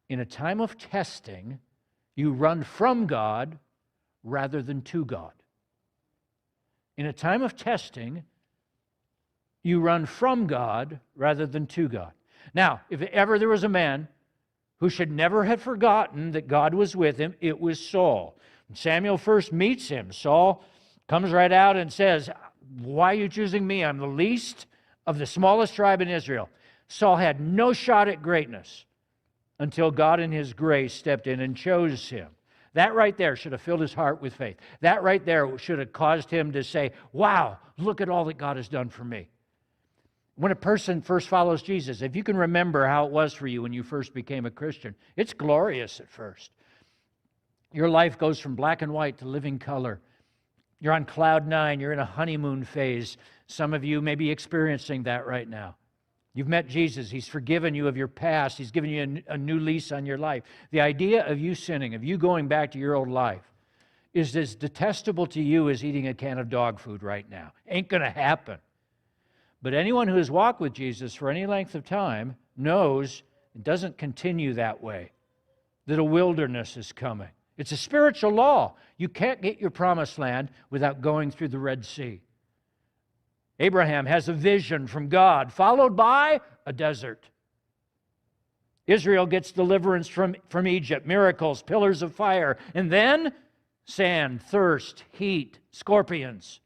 In a time of testing, you run from God rather than to God. In a time of testing, you run from God rather than to God. Now, if ever there was a man who should never have forgotten that God was with him, it was Saul. When Samuel first meets him, Saul comes right out and says, "Why are you choosing me? I'm the least of the smallest tribe in Israel." Saul had no shot at greatness until God in His grace stepped in and chose him. That right there should have filled his heart with faith. That right there should have caused him to say, "Wow, look at all that God has done for me." When a person first follows Jesus, if you can remember how it was for you when you first became a Christian, it's glorious at first. Your life goes from black and white to living color. You're on cloud nine. You're in a honeymoon phase. Some of you may be experiencing that right now. You've met Jesus. He's forgiven you of your past. He's given you a new lease on your life. The idea of you sinning, of you going back to your old life, is as detestable to you as eating a can of dog food right now. Ain't going to happen. But anyone who has walked with Jesus for any length of time knows it doesn't continue that way, that a wilderness is coming. It's a spiritual law. You can't get your promised land without going through the Red Sea. Abraham has a vision from God, followed by a desert. Israel gets deliverance from Egypt, miracles, pillars of fire, and then sand, thirst, heat, scorpions.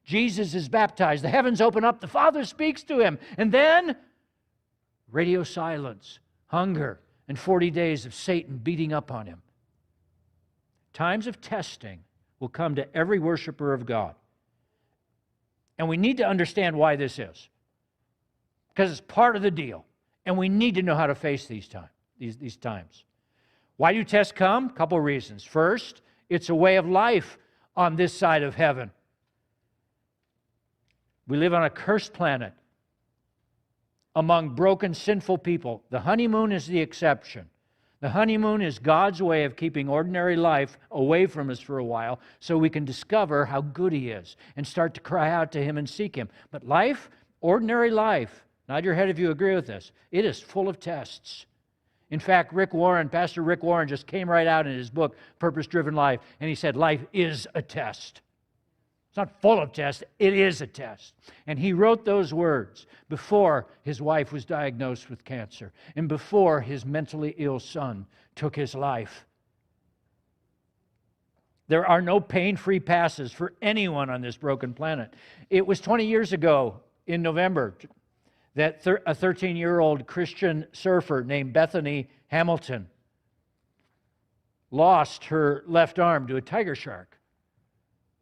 Jesus is baptized. The heavens open up. The Father speaks to him. And then radio silence, hunger, and 40 days of Satan beating up on him. Times of testing will come to every worshiper of God. And we need to understand why this is. Because it's part of the deal. And we need to know how to face these times. Why do tests come? A couple reasons. First, it's a way of life on this side of heaven. We live on a cursed planet among broken, sinful people. The honeymoon is the exception. The honeymoon is God's way of keeping ordinary life away from us for a while so we can discover how good He is and start to cry out to Him and seek Him. But life, ordinary life, nod your head if you agree with this, it is full of tests. In fact, Pastor Rick Warren just came right out in his book, Purpose Driven Life, and he said life is a test. It's not full of tests, it is a test. And he wrote those words before his wife was diagnosed with cancer and before his mentally ill son took his life. There are no pain-free passes for anyone on this broken planet. It was 20 years ago in November that a 13-year-old Christian surfer named Bethany Hamilton lost her left arm to a tiger shark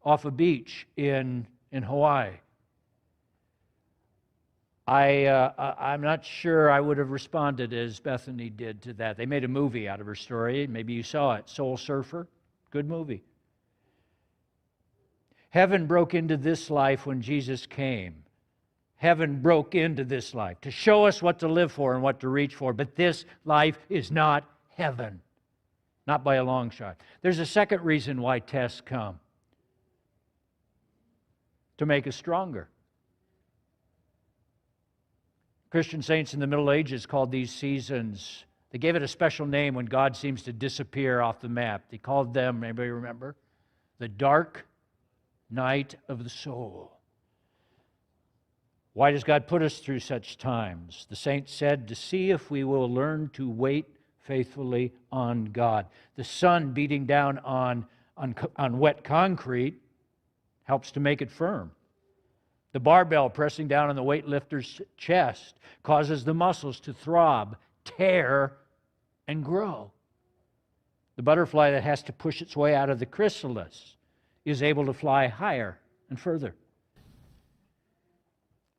off a beach in Hawaii. I'm not sure I would have responded as Bethany did to that. They made a movie out of her story. Maybe you saw it, Soul Surfer. Good movie. Heaven broke into this life when Jesus came. Heaven broke into this life to show us what to live for and what to reach for. But this life is not heaven. Not by a long shot. There's a second reason why tests come. To make us stronger. Christian saints in the Middle Ages called these seasons, they gave it a special name when God seems to disappear off the map. They called them, anybody remember? The dark night of the soul. Why does God put us through such times? The saints said, to see if we will learn to wait faithfully on God. The sun beating down on wet concrete helps to make it firm. The barbell pressing down on the weightlifter's chest causes the muscles to throb, tear, and grow. The butterfly that has to push its way out of the chrysalis is able to fly higher and further.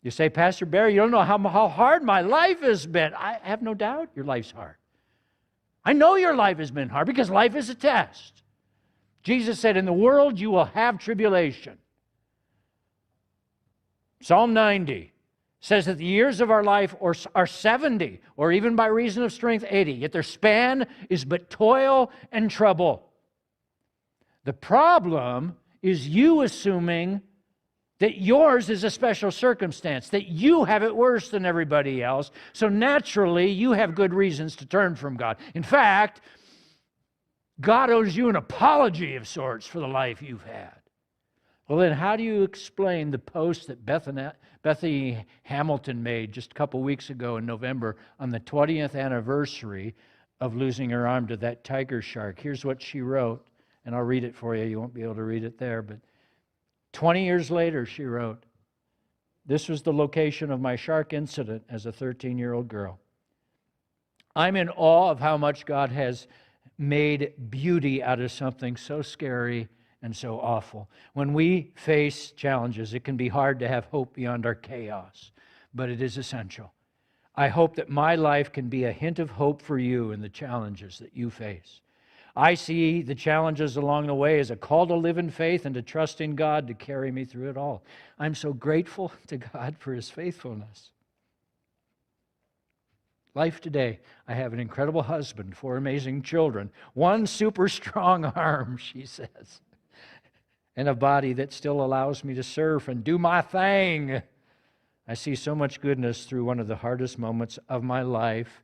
You say, Pastor Barry, you don't know how hard my life has been. I have no doubt your life's hard. I know your life has been hard because life is a test. Jesus said, in the world you will have tribulation. Psalm 90 says that the years of our life are 70, or even by reason of strength 80, yet their span is but toil and trouble. The problem is you assuming that yours is a special circumstance, that you have it worse than everybody else, so naturally you have good reasons to turn from God. In fact, God owes you an apology of sorts for the life you've had. Well, then how do you explain the post that Bethany Hamilton made just a couple weeks ago in November on the 20th anniversary of losing her arm to that tiger shark? Here's what she wrote, and I'll read it for you. You won't be able to read it there, but 20 years later, she wrote, "This was the location of my shark incident as a 13-year-old girl. I'm in awe of how much God has made beauty out of something so scary and so awful. When we face challenges, it can be hard to have hope beyond our chaos, but it is essential. I hope that my life can be a hint of hope for you in the challenges that you face. I see the challenges along the way as a call to live in faith and to trust in God to carry me through it all. I'm so grateful to God for His faithfulness. Life today, I have an incredible husband, 4 amazing children, 1 super strong arm," she says, "and a body that still allows me to surf and do my thing. I see so much goodness through one of the hardest moments of my life.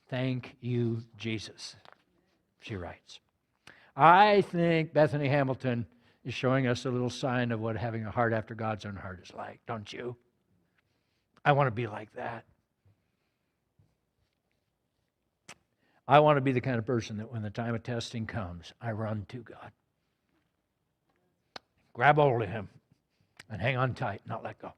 Thank you, Jesus," she writes. I think Bethany Hamilton is showing us a little sign of what having a heart after God's own heart is like, don't you? I want to be like that. I want to be the kind of person that when the time of testing comes, I run to God. Grab hold of Him and hang on tight, not let go.